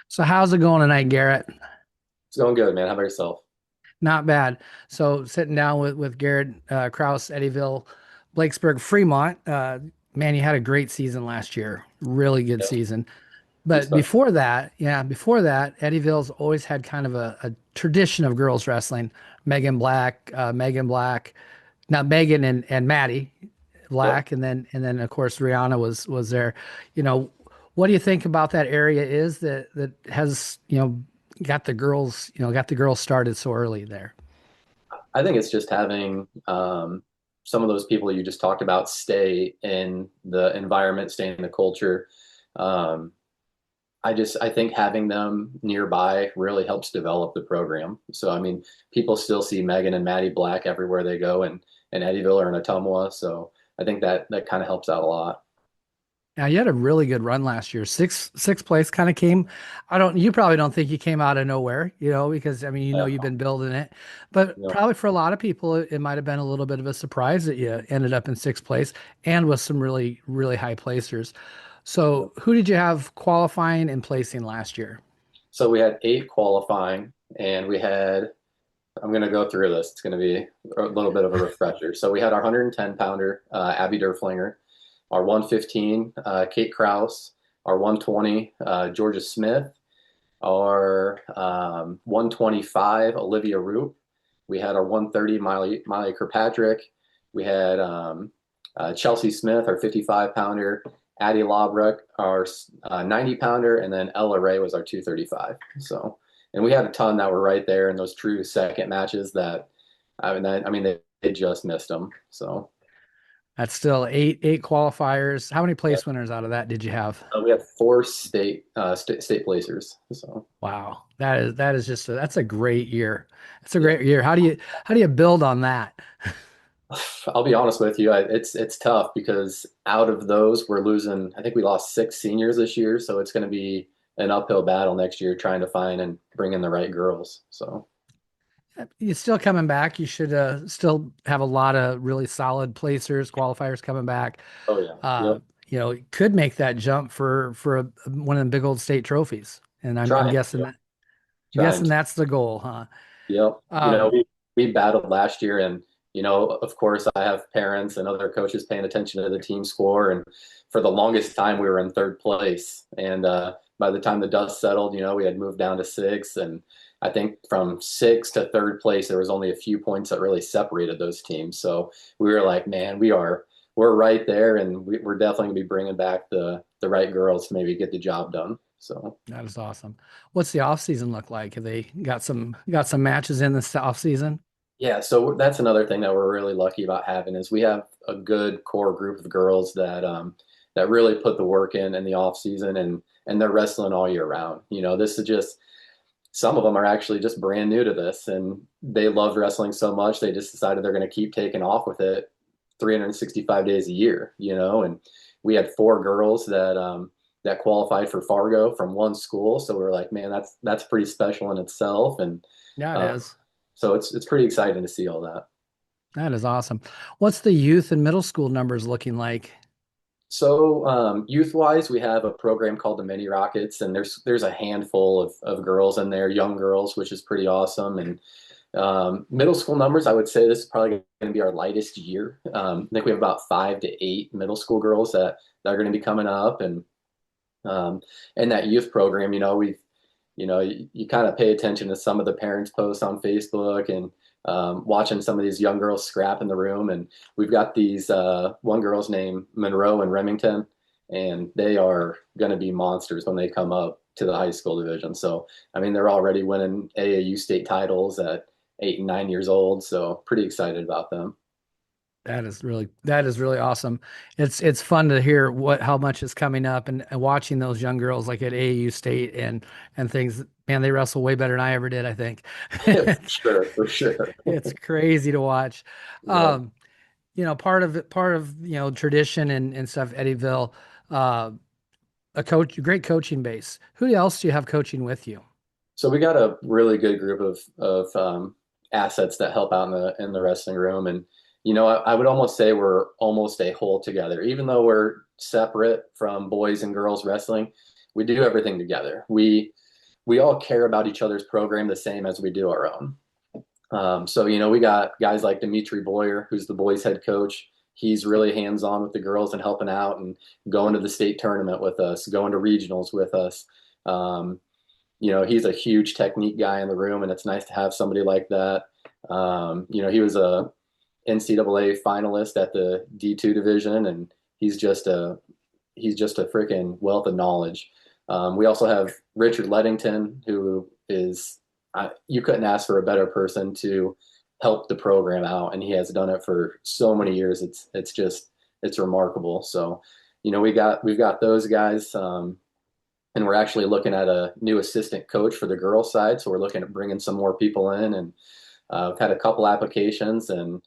So how's it going tonight, Garrett? It's going good, man. How about yourself? Not bad. So sitting down with Garrett Krause, Eddyville, Blakesburg, Fremont. Man, you had a great season last year. Really good Yeah, season. pretty But special. before that, Eddyville's always had kind of a tradition of girls wrestling. Megan Black, not Megan and Maddie Yep. Black, and then of course Rihanna was there. You know, what do you think about that area is that has, got the girls started so early there? I think it's just having some of those people you just talked about stay in the environment, stay in the culture. Um, I think having them nearby really helps develop the program. So, I mean, people still see Megan and Maddie Black everywhere they go in Eddyville or in Ottumwa. So I think that kind of helps out a lot. Now you had a really good run last year. Sixth place kind of came. You probably don't think you came out of nowhere, because I mean, you've Uh, been building it, but you know, probably for a lot of people, it might have been a little bit of a surprise that you ended up in sixth place and with some really, really high placers. you know. So who did you have qualifying and placing last year? So we had eight qualifying, and we had I'm going to go through this. It's going to be a little bit of a refresher. So we had our 110 pounder, Abby Derflinger, our 115, Kate Krause, our 120, Georgia Smith, our 125, Olivia Roop. We had our 130, Miley Kirkpatrick. We had Chelsea Smith, our 55 pounder, Addie Lawbrook, our 90 pounder, and then Ella Ray was our 235. So, and we had a ton that were right there in those true second matches that, they just missed them. So, That's still eight qualifiers. How many place winners out of that did you have? we have four state placers. So, Wow. That is that's a great year. It's a yeah. great year. How do you build on that? I'll be honest with you. It's tough because out of those, we're losing. I think we lost six seniors this year, so it's going to be an uphill battle next year trying to find and bring in the right girls. So, You're still coming back. You should still have a lot of really solid placers, qualifiers coming back. oh yeah, Uh, yep, could make that jump for one of the big old state trophies. And I'm trying, guessing yep, that I'm trying guessing to, that's the goal, huh? yep. Um, We battled last year, and of course, I have parents and other coaches paying attention to the team score, and for the longest time, we were in third place, and by the time the dust settled, we had moved down to six, and I think from six to third place, there was only a few points that really separated those teams. So we were like, man, we're right there, and we're definitely gonna be bringing back the right girls to maybe get the job done. So. that is awesome. What's the off season look like? Have they got some matches in this off season? Yeah, so that's another thing that we're really lucky about having is we have a good core group of girls that really put the work in the off season and they're wrestling all year round. This is just some of them are actually just brand new to this and they loved wrestling so much they just decided they're going to keep taking off with it 365 days a year, and we had four girls that qualified for Fargo from one school, so we are like, man, that's pretty special in itself and Yeah, it uh, is. so it's pretty exciting to see all that. That is awesome. What's the youth and middle school numbers looking like? So, youth-wise, we have a program called the Mini Rockets, and there's a handful of girls in there, young girls, which is pretty awesome. And middle school numbers, I would say this is probably going to be our lightest year. I think we have about five to eight middle school girls that are going to be coming up, and in that youth program, you kind of pay attention to some of the parents' posts on Facebook and watching some of these young girls scrap in the room. And we've got these one girl's named Monroe and Remington, and they are going to be monsters when they come up to the high school division. So, I mean, they're already winning AAU state titles at 8 and 9 years old. So, pretty excited about them. That is really awesome. It's fun to hear how much is coming up and watching those young girls like at AAU State and things. Man, they wrestle way better than I ever did, I think. For sure, for sure. It's crazy to watch. Yep. Um, part of tradition and stuff, Eddyville, uh, great coaching base. Who else do you have coaching with you? So we got a really good group of assets that help out in the wrestling room, and I would almost say we're almost a whole together. Even though we're separate from boys and girls wrestling, we do everything together. we all care about each other's program the same as we do our own. So, we got guys like Dimitri Boyer, who's the boys head coach. He's really hands-on with the girls and helping out and going to the state tournament with us, going to regionals with us. Um, he's a huge technique guy in the room, and it's nice to have somebody like that. He was a NCAA finalist at the D2 division, and he's just a freaking wealth of knowledge. We also have Richard Leddington, who is you couldn't ask for a better person to help the program out, and he has done it for so many years. It's remarkable. So, we've got those guys, and we're actually looking at a new assistant coach for the girls' side. So we're looking at bringing some more people in, and we've had a couple applications, and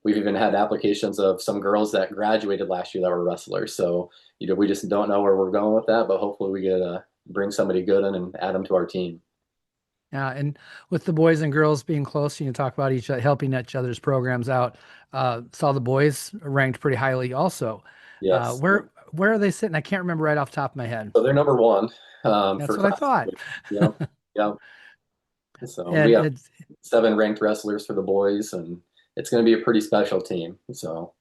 we've even had applications of some girls that graduated last year that were wrestlers. So, we just don't know where we're going with that, but hopefully we get bring somebody good in and add them to our team. Yeah, and with the boys and girls being close, you can talk about helping each other's programs out. Saw the boys ranked pretty highly also. Yes. Where are they sitting? I can't remember right off the top of my head. So they're number one That's for what I class. thought. Yep. Yep. So we And have it's 7 ranked wrestlers for the boys, and it's going to be a pretty special team. So,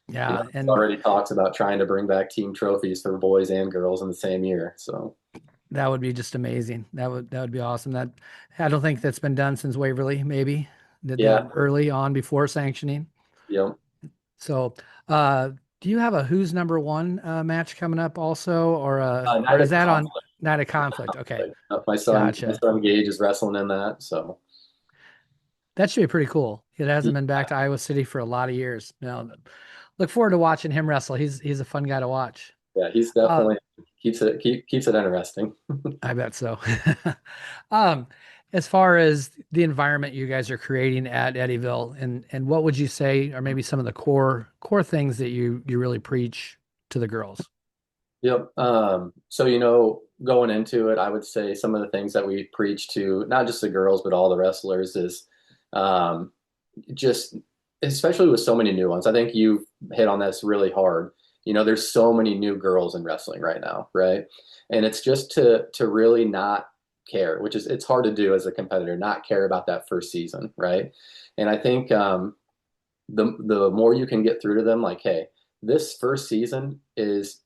yeah, there's and already talks about trying to bring back team trophies for boys and girls in the same year. So, that would be just amazing. That would be awesome. That I don't think that's been done since Waverly, maybe did that yeah, early on before sanctioning. yep. So, do you have a who's number one match coming up also, or Night is of that on conflict. Night of Conflict? Okay, Like, my gotcha. son Gage is wrestling in that. So, That should be pretty cool. It hasn't he- been back to Iowa City for a lot of years. Now, look forward to watching him wrestle. He's a fun guy to watch. yeah, he's Uh, definitely keeps it interesting. I bet so. Um, as far as the environment you guys are creating at Eddyville, and what would you say are maybe some of the core things that you really preach to the girls? Yep. So, going into it, I would say some of the things that we preach to not just the girls, but all the wrestlers is um, just, especially with so many new ones. I think you've hit on this really hard. There's so many new girls in wrestling right now, right? And it's just to really not care, which is it's hard to do as a competitor, not care about that first season, right? And I think the more you can get through to them, like, hey, this first season is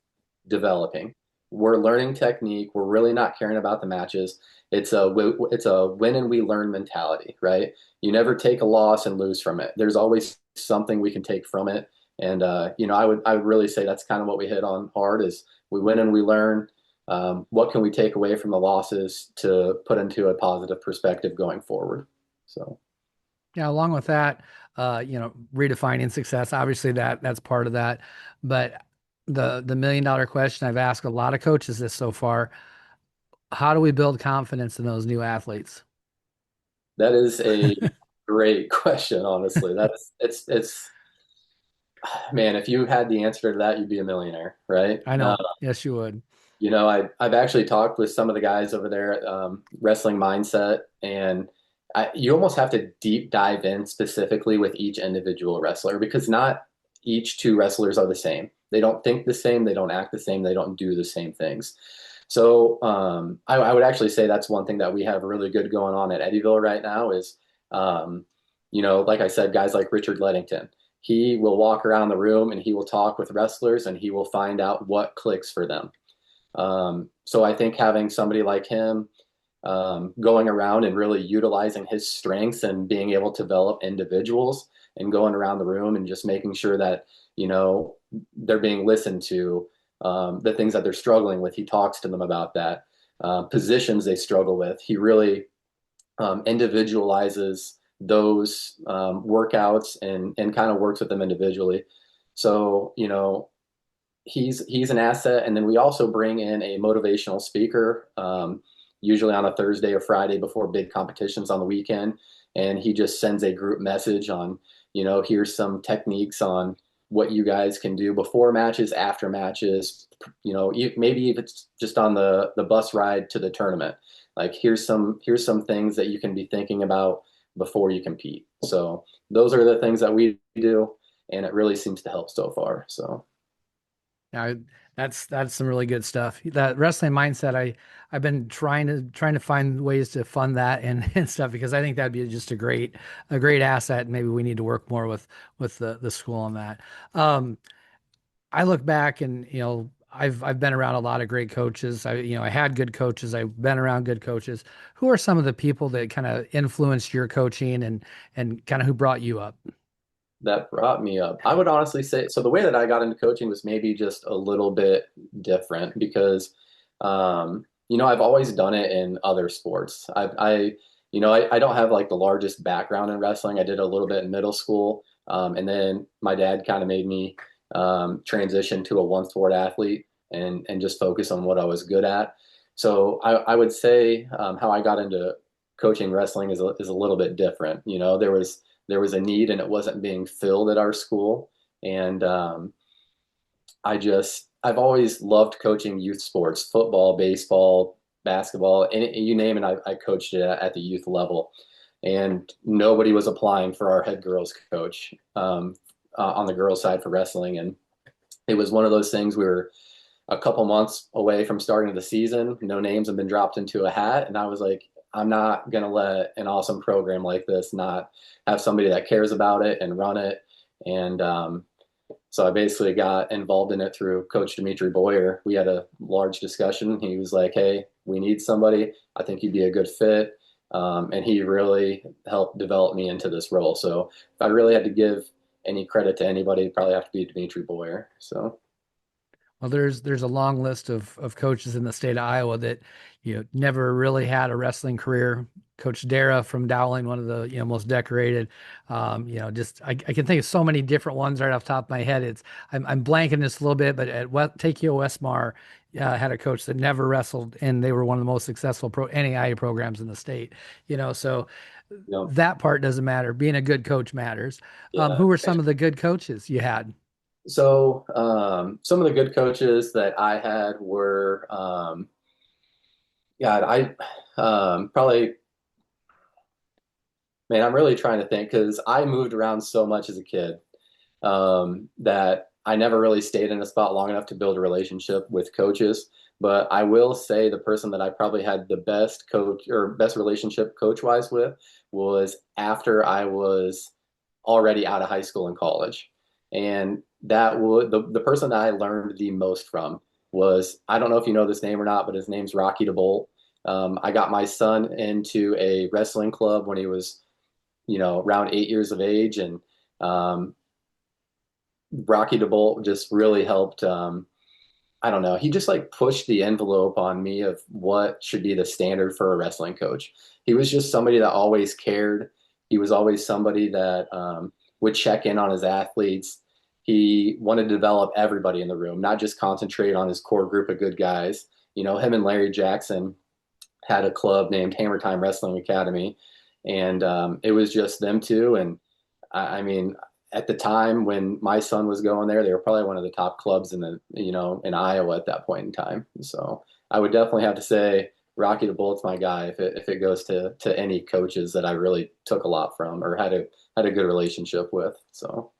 developing. We're learning technique. We're really not caring about the matches. It's a win and we learn mentality, right? You never take a loss and lose from it. There's always something we can take from it. And I would really say that's kind of what we hit on hard is we win and we learn. What can we take away from the losses to put into a positive perspective going forward? So. Yeah, along with that, redefining success. Obviously, that's part of that. But the $1 million question I've asked a lot of coaches this so far: how do we build confidence in those new athletes? That is a great question, honestly. It's man, if you had the answer to that, you'd be a millionaire, right? I know. Yes, you would. I've actually talked with some of the guys over there at Wrestling Mindset, and you almost have to deep dive in specifically with each individual wrestler because not each two wrestlers are the same. They don't think the same, they don't act the same, they don't do the same things. So I would actually say that's one thing that we have really good going on at Eddyville right now is, like I said, guys like Richard Leddington. He will walk around the room and he will talk with wrestlers and he will find out what clicks for them. So I think having somebody like him going around and really utilizing his strengths and being able to develop individuals and going around the room and just making sure that, they're being listened to, the things that they're struggling with. He talks to them about that. Positions they struggle with. He really individualizes those workouts and kind of works with them individually. So, he's an asset. And then we also bring in a motivational speaker, usually on a Thursday or Friday before big competitions on the weekend. And he just sends a group message on, here's some techniques on what you guys can do before matches, after matches, maybe if it's just on the bus ride to the tournament. Like here's some things that you can be thinking about before you compete. So those are the things that we do, and it really seems to help so far. So. Yeah, that's some really good stuff. That wrestling mindset, I've been trying to find ways to fund that and, and stuff because I think that'd be just a great asset. Maybe we need to work more with the school on that. Um, I look back and I've been around a lot of great coaches. I had good coaches. I've been around good coaches. Who are some of the people that kind of influenced your coaching and kind of who brought you up? That brought me up. I would honestly say, so the way that I got into coaching was maybe just a little bit different because, I've always done it in other sports. I don't have like the largest background in wrestling. I did a little bit in middle school. And then my dad kind of made me transition to a one sport athlete and just focus on what I was good at. So I would say how I got into coaching wrestling is a little bit different. There was a need and it wasn't being filled at our school. And I've always loved coaching youth sports, football, baseball, basketball, and you name it, I coached it at the youth level. And nobody was applying for our head girls coach on the girls side for wrestling. And it was one of those things we were a couple months away from starting the season. No names have been dropped into a hat. And I was like, I'm not going to let an awesome program like this not have somebody that cares about it and run it. And so I basically got involved in it through Coach Dimitri Boyer. We had a large discussion. He was like, hey, we need somebody. I think you'd be a good fit. And he really helped develop me into this role. So if I really had to give any credit to anybody, it'd probably have to be Dimitri Boyer. So. Well, there's a long list of coaches in the state of Iowa that never really had a wrestling career. Coach Dara from Dowling, one of the most decorated. Just I can think of so many different ones right off the top of my head. I'm blanking this a little bit, but at Takeo Westmar had a coach that never wrestled, and they were one of the most successful NAIA programs in the state. So You that part doesn't matter. Being a good coach matters. yeah. Who were some of the good coaches you had? So some of the good coaches that I had were, God, probably, man, I'm really trying to think because I moved around so much as a kid that I never really stayed in a spot long enough to build a relationship with coaches. But I will say the person that I probably had the best coach or best relationship coach wise with was after I was already out of high school and college. And the person that I learned the most from was, I don't know if you know this name or not, but his name's Rocky DeBolt. I got my son into a wrestling club when he was, around 8 years of age, and Rocky DeBolt just really helped. I don't know. He just like pushed the envelope on me of what should be the standard for a wrestling coach. He was just somebody that always cared. He was always somebody that would check in on his athletes. He wanted to develop everybody in the room, not just concentrate on his core group of good guys. Him and Larry Jackson had a club named Hammer Time Wrestling Academy, and it was just them two. And I mean, at the time when my son was going there, they were probably one of the top clubs in Iowa at that point in time. So I would definitely have to say Rocky DeBolt's my guy if it goes to any coaches that I really took a lot from or had a good relationship with. So.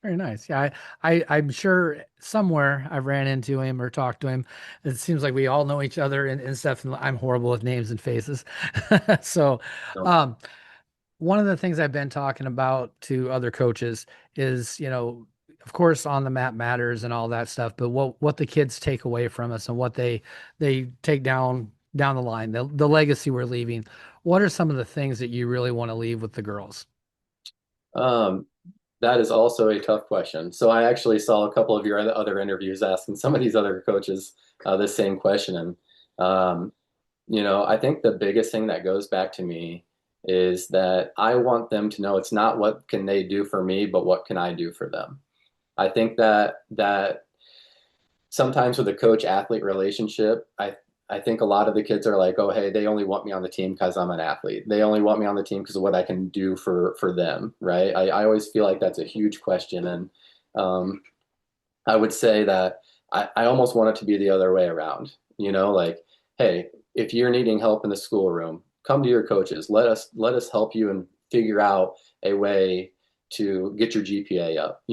Very nice. Yeah, I'm sure somewhere I've ran into him or talked to him. It seems like we all know each other and stuff. And I'm horrible with names and faces. So, No. um, one of the things I've been talking about to other coaches is, of course, on the map matters and all that stuff, but what the kids take away from us and what they take down the line, the legacy we're leaving. What are some of the things that you really want to leave with the girls? Um, that is also a tough question. So I actually saw a couple of your other interviews asking some of these other coaches this same question. And, I think the biggest thing that goes back to me is that I want them to know it's not what can they do for me, but what can I do for them. I think that sometimes with a coach athlete relationship, I think a lot of the kids are like, oh, hey, they only want me on the team because I'm an athlete. They only want me on the team because of what I can do for them, right? I always feel like that's a huge question. And um, I would say that I almost want it to be the other way around, like, hey, if you're needing help in the schoolroom, come to your coaches. Let us help you and figure out a way to get your GPA up.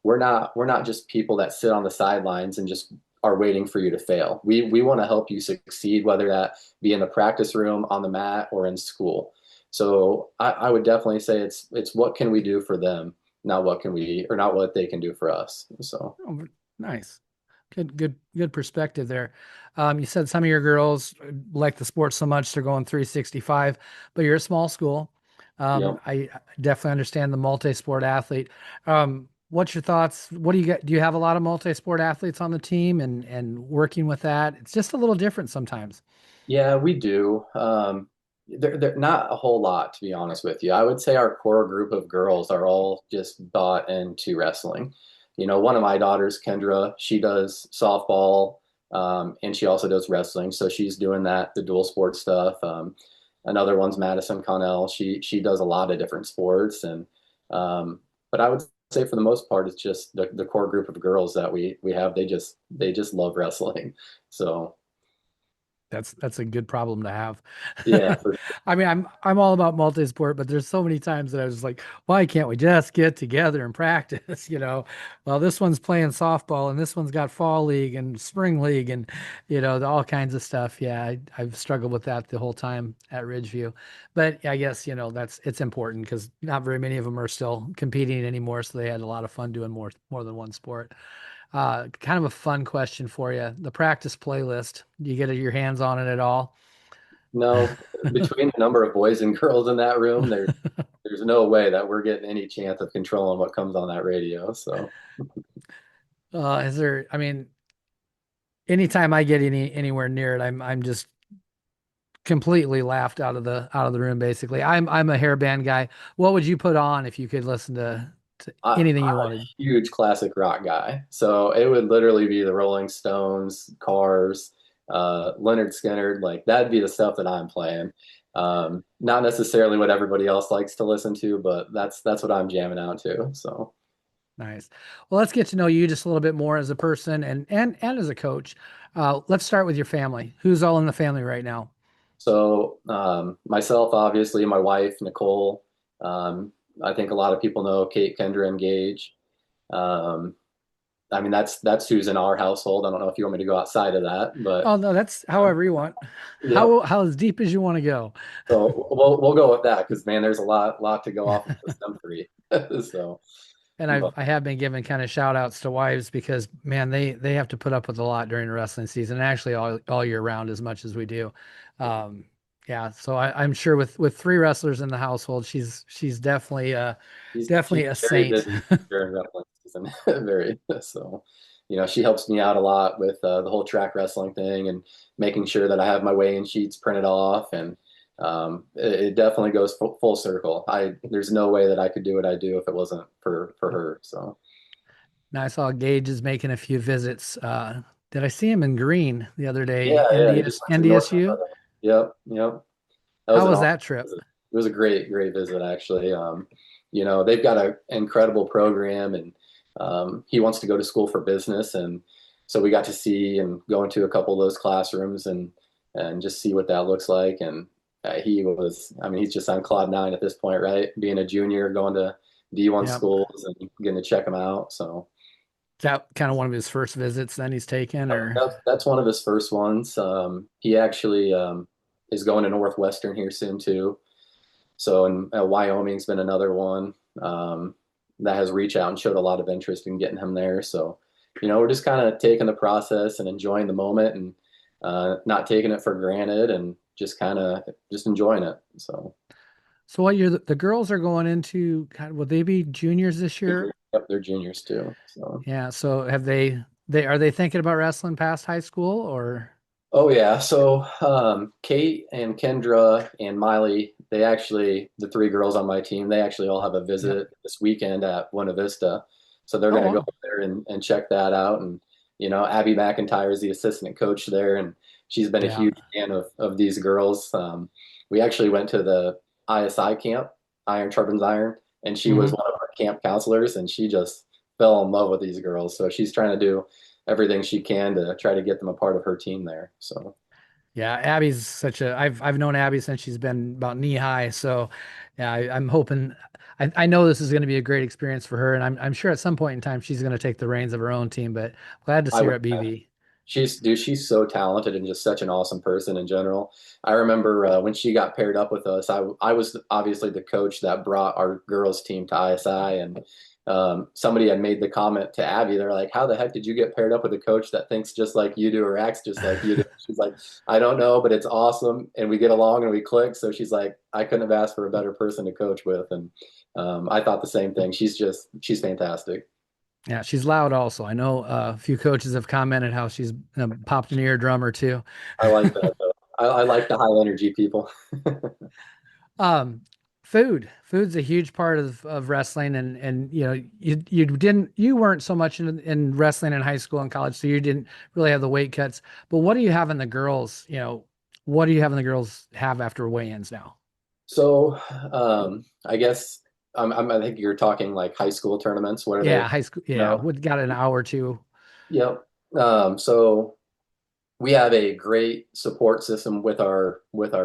We're not just people that sit on the sidelines and just are waiting for you to fail. We want to help you succeed, whether that be in the practice room, on the mat, or in school. So I would definitely say it's what can we do for them, not what can we or not what they can do for us. So Oh, nice. Good perspective there. You said some of your girls like the sport so much they're going 365, but you're a small school. yeah. I definitely understand the multi-sport athlete. What's your thoughts? What do you get? Do you have a lot of multi-sport athletes on the team and working with that? It's just a little different sometimes. Yeah, we do. They're not a whole lot, to be honest with you. I would say our core group of girls are all just bought into wrestling. One of my daughters, Kendra, she does softball, and she also does wrestling. So she's doing the dual sport stuff. Another one's Madison Connell. She does a lot of different sports, but I would say for the most part, it's just the core group of girls that we have. They just love wrestling. So. That's a good problem to have. Yeah, for I mean, I'm all about multi-sport, but there's so many times that I was like, why can't we just get together and practice? Well, this one's playing softball and this one's got fall league and spring league and all kinds of stuff. Yeah, I've struggled with that the whole time at Ridgeview, but I guess it's important because not very many of them are still competing anymore, so they had a lot of fun doing more than one sport. Kind of a fun question for you. The practice playlist, do you get your hands on it at all? No, between the number of boys and girls in that room, there's no way that we're getting any chance of controlling what comes on that radio. So, I mean, anytime I get anywhere near it, I'm just completely laughed out of the room, basically. I'm a hairband guy. What would you put on if you could listen to anything you I'm a wanted? huge classic rock guy. So it would literally be the Rolling Stones, Cars, Leonard Skinner. Like that'd be the stuff that I'm playing. Not necessarily what everybody else likes to listen to, but that's what I'm jamming out to. So. Nice. Well, let's get to know you just a little bit more as a person and as a coach. Let's start with your family. Who's all in the family right now? So myself, obviously, my wife, Nicole. I think a lot of people know Kate, Kendra, and Gage. Um, I mean, that's who's in our household. I don't know if you want me to go outside of that, but Oh no, that's however you want. yep. How as deep as you want to go. So we'll go with that because man, there's a lot to go off of with them three. So, And but I have been giving kind of shout outs to wives because man, they have to put up with a lot during the wrestling season, and actually all year round as much as we do. Um, yeah, so I'm sure with three wrestlers in the household, she's she's definitely a very saint. busy during wrestling season. Very so. She helps me out a lot with the whole track wrestling thing and making sure that I have my weigh-in sheets printed off, and it definitely goes full circle. There's no way that I could do what I do if it wasn't for her. So Now I saw Gage is making a few visits. Did I see him in green the other day? yeah, he just went to North NDSU? Dakota. Yep, yep. That was How an was awesome that trip? visit. It was a great visit actually. They've got an incredible program, and he wants to go to school for business, and so we got to see and go into a couple of those classrooms and just see what that looks like. And I mean, he's just on cloud nine at this point, right? Being a junior, going to D1 Yeah. schools and getting to check him out. So Is that kind of one of his first visits then he's taken or that's one of his first ones. He actually is going to Northwestern here soon too. So, and Wyoming's been another one that has reached out and showed a lot of interest in getting him there. So, we're just kind of taking the process and enjoying the moment and not taking it for granted and just kind of just enjoying it. So, so what year the girls are going into God, will they be juniors this year? yep, they're juniors too. So. Yeah. So have they are they thinking about wrestling past high school or Oh yeah. So Kate and Kendra and Miley, the three girls on my team, they actually all have a yep. visit this weekend at Buena Vista. So they're Oh going to go wow. there and check that out. And Abby McIntyre is the assistant coach there, and she's been a Yeah. huge fan of these girls. We actually went to the ISI camp, Iron Sharpens Iron, and she was Hmm. one of our camp counselors, and she just fell in love with these girls. So she's trying to do everything she can to try to get them a part of her team there. So Yeah, Abby's such a I've known Abby since she's been about knee high. So yeah, I'm hoping I know this is going to be a great experience for her, and I'm sure at some point in time she's going to take the reins of her own team. But glad to I see her would at BV. she's so talented and just such an awesome person in general. I remember when she got paired up with us, I was obviously the coach that brought our girls team to ISI, and somebody had made the comment to Abby. They're like, "How the heck did you get paired up with a coach that thinks just like you do or acts just like you do?" She's like, "I don't know, but it's awesome, and we get along and we click." So she's like, "I couldn't have asked for a better person to coach with," and I thought the same thing. She's fantastic. Yeah, she's loud also. I know a few coaches have commented how she's popped an eardrum or two. I like that though. I like the high energy people. Um, food's a huge part of wrestling, and you know you weren't so much in wrestling in high school and college, so you didn't really have the weight cuts. But what do you have in the girls? What do you have in the girls have after weigh-ins now? So, I guess I think you're talking like high school tournaments. What are they? Yeah, high school. Yeah, No. we got an hour or two. Yep. So we have a great support system with our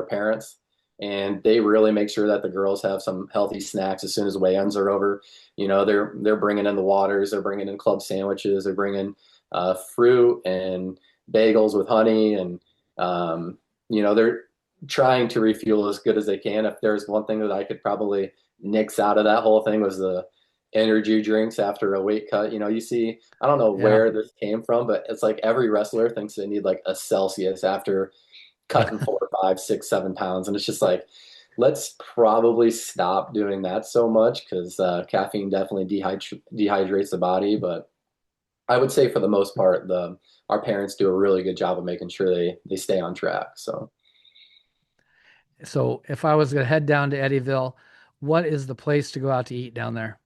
parents, and they really make sure that the girls have some healthy snacks as soon as weigh-ins are over. You know, they're bringing in the waters, they're bringing in club sandwiches, they're bringing fruit and bagels with honey, and they're trying to refuel as good as they can. If there's one thing that I could probably nix out of that whole thing was the energy drinks after a weight cut. You see, I don't know Yeah. where this came from, but it's like every wrestler thinks they need like a Celsius after cutting 4, 5, 6, 7 pounds. And it's just like, let's probably stop doing that so much because caffeine definitely dehydrates the body. But I would say for the most part, the our parents do a really good job of making sure they stay on track. So So if I was gonna head down to Eddyville, what is the place to go out to eat down there?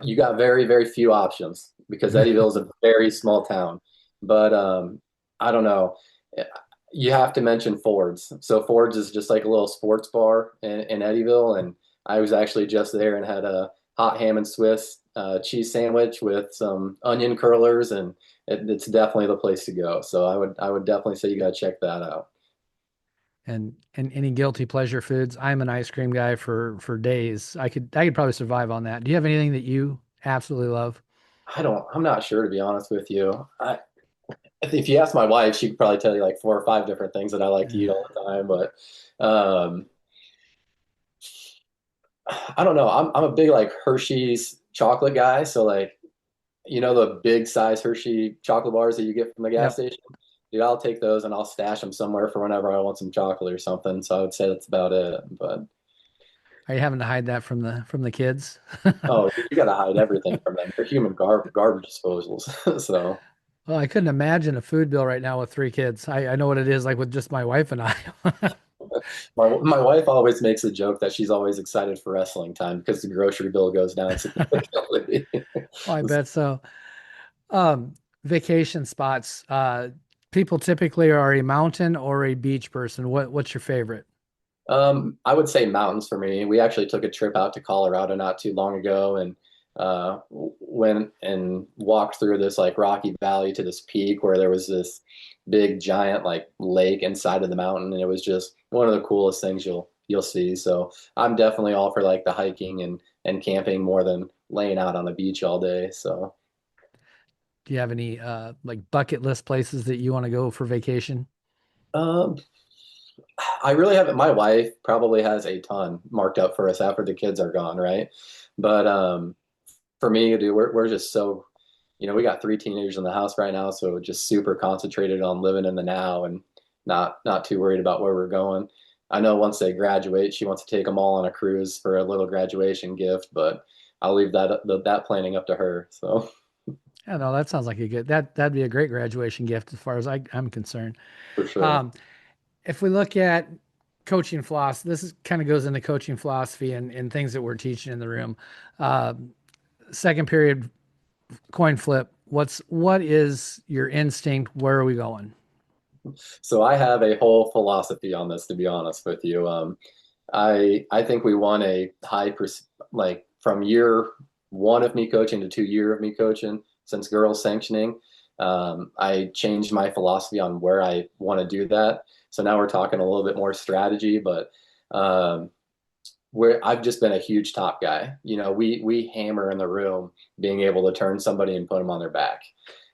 you got very, very few options because Eddyville is a very small town. But I don't know. You have to mention Ford's. So Ford's is just like a little sports bar in Eddyville, and I was actually just there and had a hot ham and Swiss cheese sandwich with some onion curlers, and it's definitely the place to go. So I would definitely say you got to check that out. And any guilty pleasure foods? I'm an ice cream guy for days. I could probably survive on that. Do you have anything that you absolutely love? I'm not sure to be honest with you. If you ask my wife, she could probably tell you like 4 or 5 different things that I like to Yeah. eat all the time. But um, I don't know. I'm a big like Hershey's chocolate guy. So like the big size Hershey chocolate bars that you get from the gas Yep. station. Dude, I'll take those and I'll stash them somewhere for whenever I want some chocolate or something. So I would say that's about it. But Are you having to hide that from the kids? oh, you got to hide everything from them. They're human garbage disposals. So. Well, I couldn't imagine a food bill right now with three kids. I know what it is like with just my wife and I. My wife always makes a joke that she's always excited for wrestling time because the grocery bill goes down significantly. Oh, I bet so. Um, Vacation spots. People typically are a mountain or a beach person. What's your favorite? I would say mountains for me. We actually took a trip out to Colorado not too long ago and went and walked through this like rocky valley to this peak where there was this big giant like lake inside of the mountain, and it was just one of the coolest things you'll see. So I'm definitely all for like the hiking and camping more than laying out on the beach all day. So. Do you have any like bucket list places that you want to go for vacation? Um, I really haven't. My wife probably has a ton marked up for us after the kids are gone, right? But for me, dude, we're just so, we got 3 teenagers in the house right now, so we're just super concentrated on living in the now and not too worried about where we're going. I know once they graduate, she wants to take them all on a cruise for a little graduation gift, but I'll leave that planning up to her. So Yeah, no, that sounds like a good that'd be a great graduation gift as far as I'm concerned. for sure. Um, if we look at coaching philosophy, kind of goes into coaching philosophy and things that we're teaching in the room. Uh, Second period coin flip. What is your instinct? Where are we going? So I have a whole philosophy on this, to be honest with you. I think we won a like from year one of me coaching to 2 year of me coaching since girls sanctioning. I changed my philosophy on where I want to do that. So now we're talking a little bit more strategy, but um, where I've just been a huge top guy. We hammer in the room being able to turn somebody and put them on their back.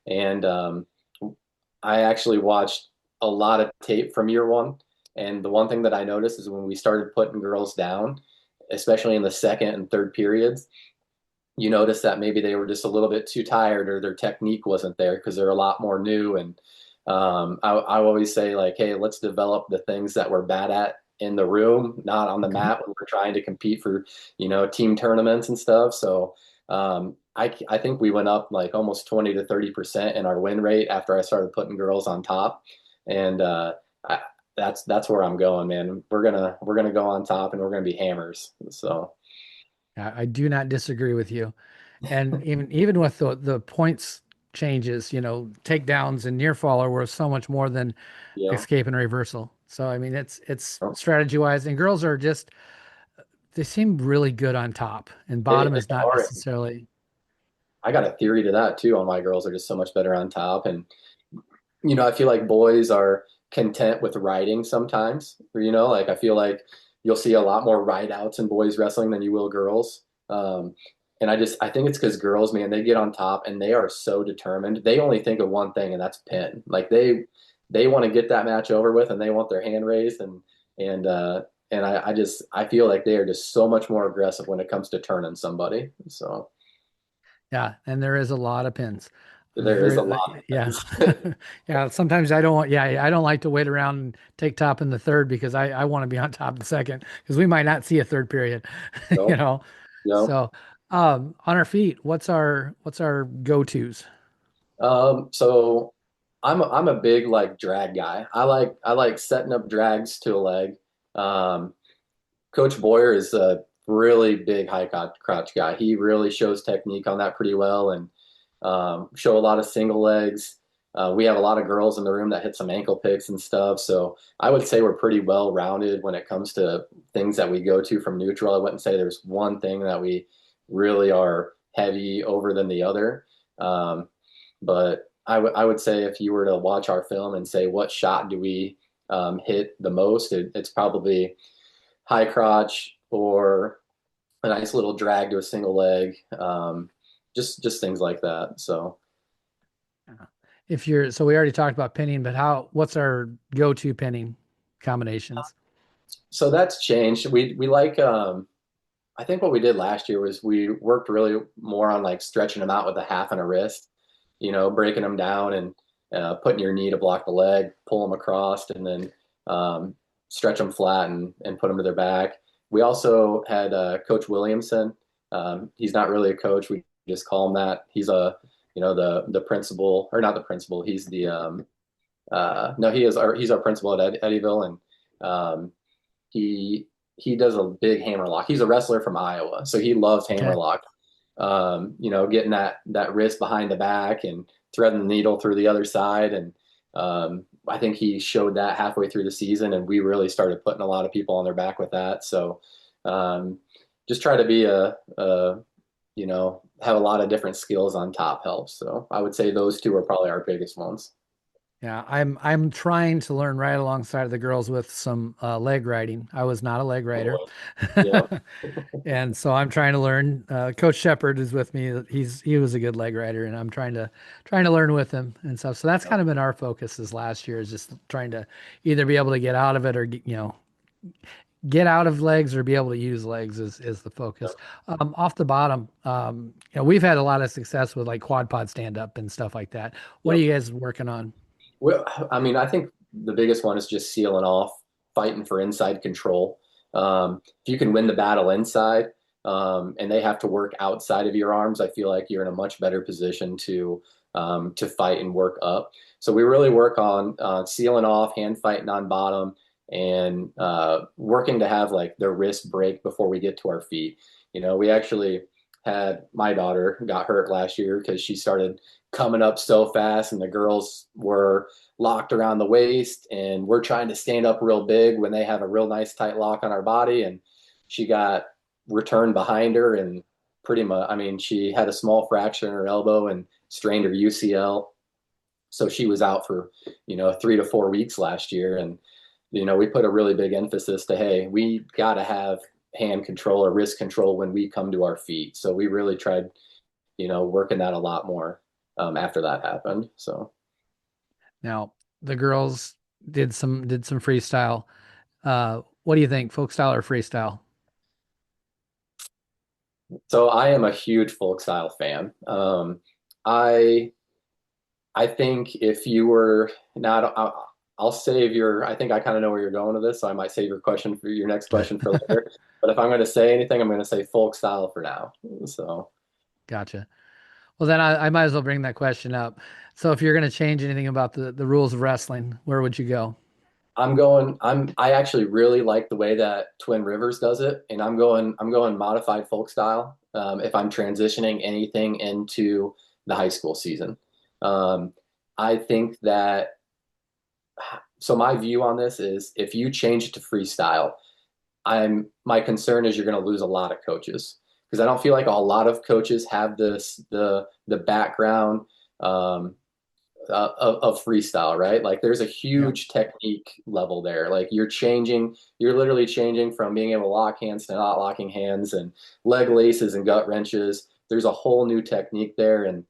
And I actually watched a lot of tape from year one. And the one thing that I noticed is when we started putting girls down, especially in the second and third periods, you notice that maybe they were just a little bit too tired or their technique wasn't there because they're a lot more new. And I always say, like, hey, let's develop the things that we're bad at in the room, not on the Okay. mat when we're trying to compete for, team tournaments and stuff. So I think we went up like almost 20 to 30% in our win rate after I started putting girls on top. And I, that's where I'm going, man. We're gonna go on top and we're gonna be hammers. So I do not disagree with you. And even with the points changes, takedowns and near fall are worth so much more than yeah, escape and reversal. So I mean, it's strategy wise, and girls are just they seem really good on top, and they bottom they is not are. necessarily. I got a theory to that too on why girls are just so much better on top. And I feel like boys are content with riding sometimes. Like I feel like you'll see a lot more ride outs in boys wrestling than you will girls. And I think it's because girls, man, they get on top and they are so determined. They only think of one thing, and that's pin. Like they want to get that match over with, and they want their hand raised, and I feel like they are just so much more aggressive when it comes to turning somebody. So Yeah, and there is a lot of pins. there is a Very, lot of yeah, things. yeah. Sometimes I don't want, yeah, I don't like to wait around and take top in the third because I want to be on top in the second because we might not see a third period, you Yep. know. Yep. So, on our feet, what's our go-tos? So I'm a big like drag guy. I like setting up drags to a leg. Um, Coach Boyer is a really big high crouch guy. He really shows technique on that pretty well and show a lot of single legs. We have a lot of girls in the room that hit some ankle picks and stuff. So I would say we're pretty well rounded when it comes to things that we go to from neutral. I wouldn't say there's one thing that we really are heavy over than the other. Um, but I would say if you were to watch our film and say what shot do we hit the most, it's probably high crotch or a nice little drag to a single leg, just things like that. So If you're, so we already talked about pinning, but what's our go-to pinning combinations? so that's changed. We like I think what we did last year was we worked really more on like stretching them out with a half and a wrist, breaking them down and putting your knee to block the leg, pull them across, and then um, stretch them flat and put them to their back. We also had Coach Williamson. He's not really a coach. We just call him that. He's the principal, or not the principal. He's the no, he's our principal at Eddyville, and um, he he does a big hammer lock. He's a wrestler from Iowa, so he loves hammer Okay. lock. Getting that wrist behind the back and threading the needle through the other side. And I think he showed that halfway through the season, and we really started putting a lot of people on their back with that. So um, just try to be have a lot of different skills on top helps. So I would say those two are probably our biggest ones. Yeah, I'm trying to learn right alongside of the girls with some leg riding. I was not a leg rider. Oh, yeah. And so I'm trying to learn. Coach Shepard is with me. He was a good leg rider, and I'm trying to learn with him and stuff. So that's kind of been our focus this last year is just trying to either be able to get out of it or get out of legs or be able to use legs is the focus. Off the bottom, we've had a lot of success with like quad pod stand up and stuff like that. What are Yep. you guys working on? Well, I mean, I think the biggest one is just sealing off, fighting for inside control. If you can win the battle inside, and they have to work outside of your arms, I feel like you're in a much better position to fight and work up. So we really work on sealing off, hand fighting on bottom, and working to have like their wrist break before we get to our feet. We actually had my daughter got hurt last year because she started coming up so fast and the girls were locked around the waist and we're trying to stand up real big when they have a real nice tight lock on our body, and she got returned behind her and pretty much, I mean, she had a small fracture in her elbow and strained her UCL, so she was out for 3 to 4 weeks last year. And we put a really big emphasis to, hey, we got to have hand control or wrist control when we come to our feet. So we really tried, working that a lot more after that happened. So. Now, the girls did some freestyle. What do you think, folk style or freestyle? So I am a huge folk style fan. I I think if you were not, I'll save your. I think I kind of know where you're going with this, so I might save your question for your next question for later. But if I'm going to say anything, I'm going to say folk style for now. So Gotcha. Well, then I might as well bring that question up. So, if you're going to change anything about the rules of wrestling, where would you go? I actually really like the way that Twin Rivers does it, and I'm going modified folk style. If I'm transitioning anything into the high school season, um, I think that. So my view on this is if you change it to freestyle, my concern is you're going to lose a lot of coaches because I don't feel like a lot of coaches have the background um, of freestyle, right? Like there's a Yep. huge technique level there. Like you're literally changing from being able to lock hands to not locking hands and leg laces and gut wrenches. There's a whole new technique there, and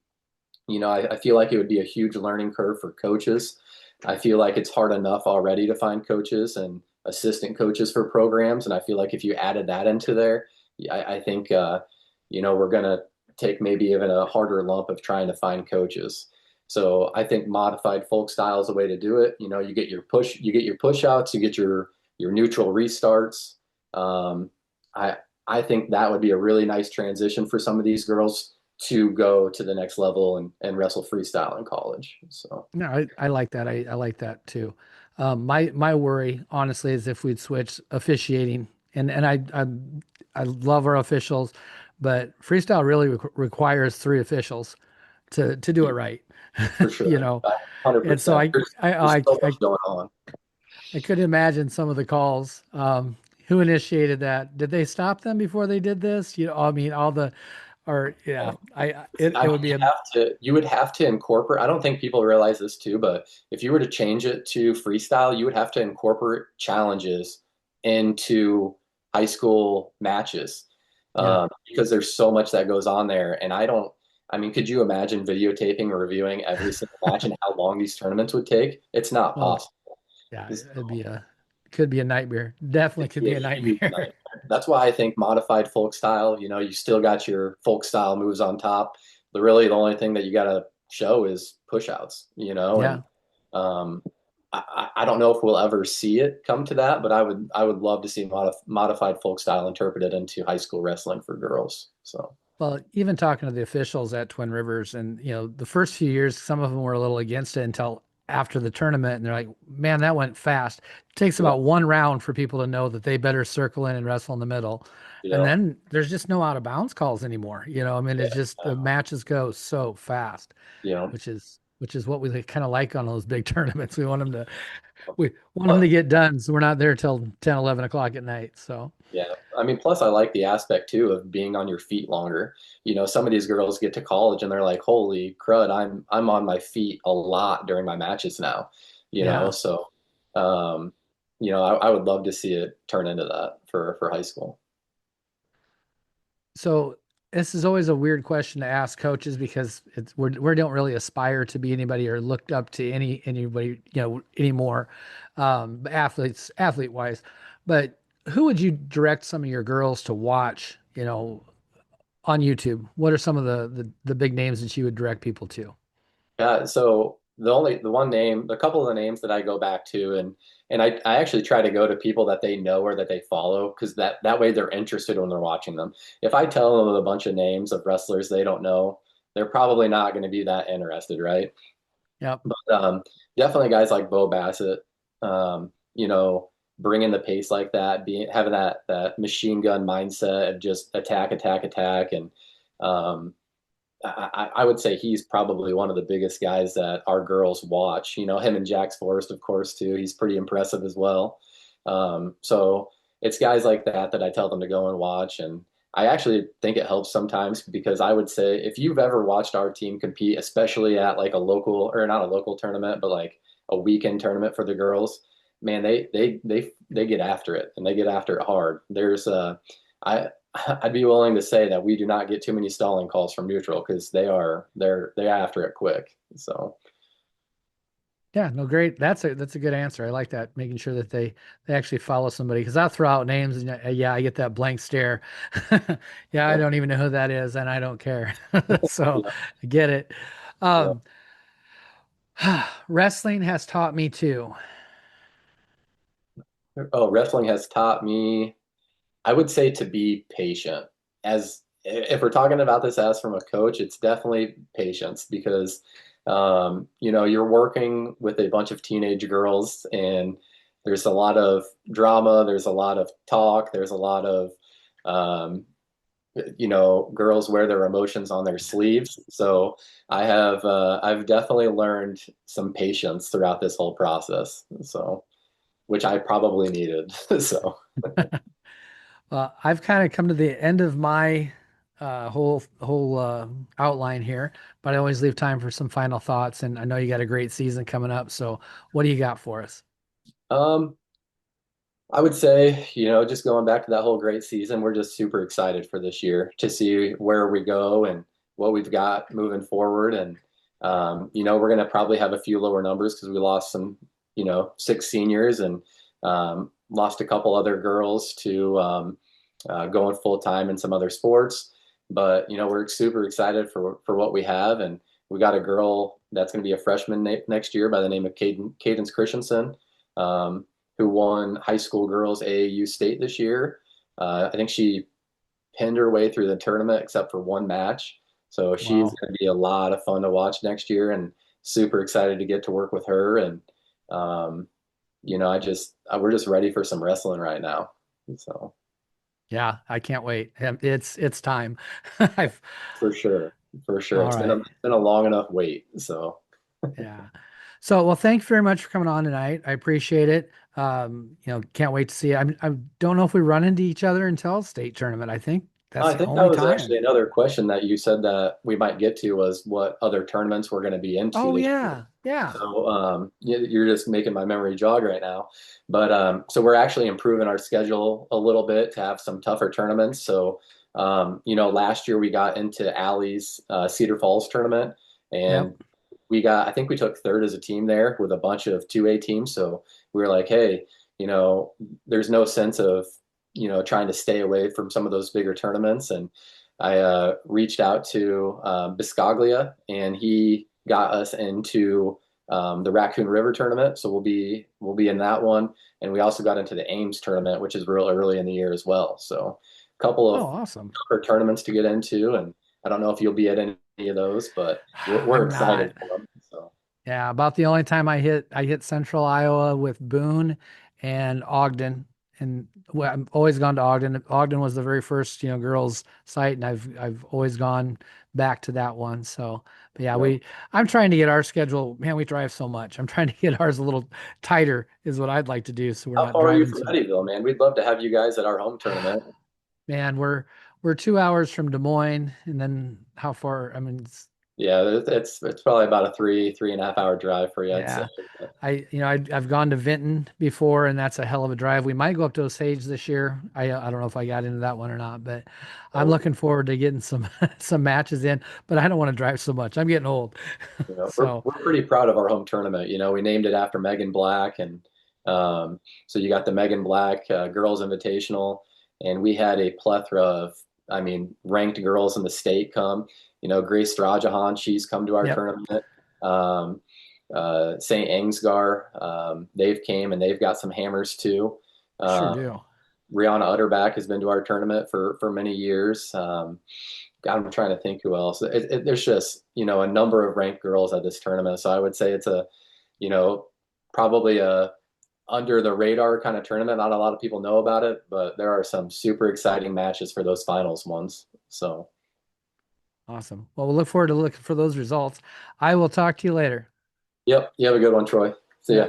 I feel like it would be a huge learning curve for coaches. I feel like it's hard enough already to find coaches and assistant coaches for programs. And I feel like if you added that into there, I think, we're going to take maybe even a harder lump of trying to find coaches. So I think modified folk style is a way to do it. You get your push outs, you get your neutral restarts. Um, I, I think that would be a really nice transition for some of these girls to go to the next level and wrestle freestyle in college. So No, I like that. I like that too. My worry, honestly, is if we'd switch officiating, and I love our officials, but freestyle really requires three officials to do it right, for you sure, know. And so 100%. There's so much going on. I could imagine some of the calls. Who initiated that? Did they stop them before they did this? I mean, all the, or yeah, I it mean, would be a you would have to incorporate. I don't think people realize this too, but if you were to change it to freestyle, you would have to incorporate challenges into high school matches, yeah. because there's so much that goes on there. And I don't. I mean, could you imagine videotaping or reviewing every single match and how long these tournaments would take? It's not Oh, possible. yeah, It's could be a nightmare. Definitely It'd could be be a a huge nightmare. nightmare. That's why I think modified folk style, you still got your folk style moves on top. The only thing that you got to show is push outs, and Yeah. um, I don't know if we'll ever see it come to that, but I would love to see modified folk style interpreted into high school wrestling for girls. So Well, even talking to the officials at Twin Rivers, and the first few years, some of them were a little against it until after the tournament, and they're like, "Man, that went fast." It takes yeah, about one round for people to know that they better circle in and wrestle in the middle, and yeah, then there's just no out of bounds calls anymore. I mean, it's yeah, just the matches go so fast, yeah. which is what we kind of like on those big tournaments. We want them Plus, to get done, so we're not there till 10, 11 o'clock at night. So yeah, I mean, plus I like the aspect too of being on your feet longer. Some of these girls get to college and they're like, "Holy crud, I'm on my feet a lot during my matches now." yeah. So I would love to see it turn into that for high school. So this is always a weird question to ask coaches because we don't really aspire to be anybody or looked up to anybody anymore, athlete wise. But who would you direct some of your girls to watch? On YouTube. What are some of the big names that you would direct people to? Yeah, so the one name, a couple of the names that I go back to, and I actually try to go to people that they know or that they follow because that way they're interested when they're watching them. If I tell them a bunch of names of wrestlers they don't know, they're probably not going to be that interested, right? Yep. But definitely guys like Bo Bassett, um, you know, bringing the pace like that, being having that machine gun mindset of just attack, attack, attack, and um, I would say he's probably one of the biggest guys that our girls watch. Him and Jax Forrest, of course, too. He's pretty impressive as well. So it's guys like that I tell them to go and watch. And I actually think it helps sometimes because I would say if you've ever watched our team compete, especially at like a local or not a local tournament, but like a weekend tournament for the girls, man, they get after it and they get after it hard. I I'd be willing to say that we do not get too many stalling calls from neutral because they're after it quick. So Yeah, no, great. That's a good answer. I like that, making sure that they actually follow somebody because I'll throw out names and yeah, I get that blank stare. Yeah, I yep, don't even know who that is and I don't care. So yep, I get it. yep. Um, wrestling has taught me too. Oh, wrestling has taught me, I would say, to be patient. As if we're talking about this as from a coach, it's definitely patience because you're working with a bunch of teenage girls and there's a lot of drama, there's a lot of talk, there's a lot of um, girls wear their emotions on their sleeves. So I've definitely learned some patience throughout this whole process. So which I probably needed. So I've kind of come to the end of my whole outline here, but I always leave time for some final thoughts. And I know you got a great season coming up. So what do you got for us? um, I would say, just going back to that whole great season, we're just super excited for this year to see where we go and what we've got moving forward. And, we're going to probably have a few lower numbers because we lost some, six seniors and lost a couple other girls to going full time in some other sports. But, we're super excited for what we have. And we got a girl that's going to be a freshman next year by the name of Cadence Christensen. Who won high school girls AAU state this year. I think she pinned her way through the tournament except for one match. So she's Wow. going to be a lot of fun to watch next year and super excited to get to work with her. And, um, we're just ready for some wrestling right now. So Yeah, I can't wait. It's time. I've for sure, for sure. all It's right. been a long enough wait. So, Yeah. So, well, thanks very much for coming on tonight. I appreciate it. Can't wait to see it. I don't know if we run into each other until state tournament. I think that's I the think that only was actually time. another question that you said that we might get to was what other tournaments we're going to be into Oh this year. yeah, yeah. So you're just making my memory jog right now. But so we're actually improving our schedule a little bit to have some tougher tournaments. So last year we got into Allie's Cedar Falls tournament, and Yep. I think we took third as a team there with a bunch of 2A teams. So we were like, hey, you know, there's no sense of, trying to stay away from some of those bigger tournaments. And I reached out to Biscaglia, and he got us into the Raccoon River tournament. So we'll be in that one. And we also got into the Ames tournament, which is real early in the year as well. So a couple Oh, of awesome. tougher tournaments to get into. And I don't know if you'll be at any of those, but we're I'm excited not. for them. So. Yeah, about the only time I hit Central Iowa with Boone and Ogden, and well, I've always gone to Ogden. Ogden was the very first girls site, and I've always gone back to that one. So, but yeah, Yep. I'm trying to get our schedule. Man, we drive so much. I'm trying to get ours a little tighter, is what I'd like to do, so we're How not far are you driving from so. Eddyville, man? We'd love to have you guys at our home tournament. Man, we're 2 hours from Des Moines, and then how far? I mean, Yeah, it's probably about a 3.5 hour drive for you, I'd say. yeah. I've gone to Vinton before, and that's a hell of a drive. We might go up to Osage this year. I don't know if I got into that one or not, but I'm Oh, looking forward to getting some some matches in. But I don't want to drive so much. I'm getting old, we're so we're pretty proud of our home tournament. We named it after Megan Black, and so you got the Megan Black Girls Invitational, and we had a plethora of, I mean, ranked girls in the state come. Grace Strajahan, she's come to our yep, tournament. Um, St. Angsgar, they've came and they've got some hammers too. sure Um, do. Rihanna Utterback has been to our tournament for many years. God, I'm trying to think who else. There's just a number of ranked girls at this tournament, so I would say it's you know probably a under the radar kind of tournament. Not a lot of people know about it, but there are some super exciting matches for those finals ones. So, Awesome. Well, we'll look forward to looking for those results. I will talk to you later. yep, you have a good one, Troy. See ya. Yep.